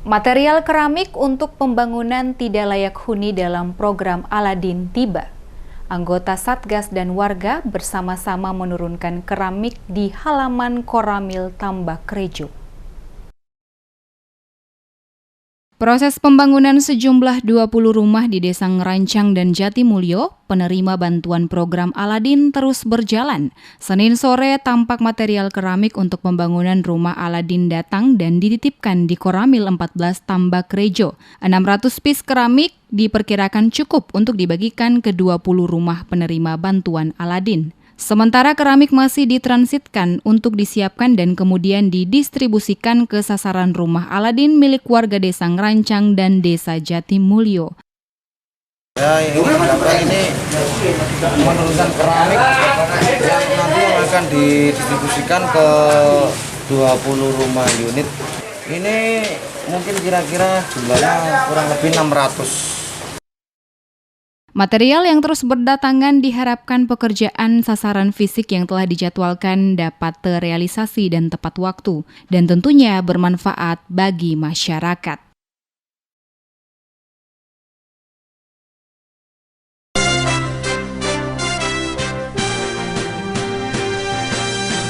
Material keramik untuk pembangunan tidak layak huni dalam program Aladin tiba. Anggota Satgas dan warga bersama-sama menurunkan keramik di halaman Koramil Tambak Rejo. Proses pembangunan sejumlah 20 rumah di Desa Ngerancang dan Jatimulyo, penerima bantuan program Aladin terus berjalan. Senin sore, tampak material keramik untuk pembangunan rumah Aladin datang dan dititipkan di Koramil 14 Tambak Rejo. 600 piece keramik diperkirakan cukup untuk dibagikan ke 20 rumah penerima bantuan Aladin. Sementara keramik masih ditransitkan untuk disiapkan dan kemudian didistribusikan ke sasaran rumah Aladin milik warga Desa Ngerancang dan Desa Jatimulyo. Ya, ini menurunkan keramik yang nanti akan didistribusikan ke 20 rumah unit. Ini mungkin kira-kira jumlahnya kurang lebih 600. Material yang terus berdatangan diharapkan pekerjaan sasaran fisik yang telah dijadwalkan dapat terrealisasi dan tepat waktu, dan tentunya bermanfaat bagi masyarakat.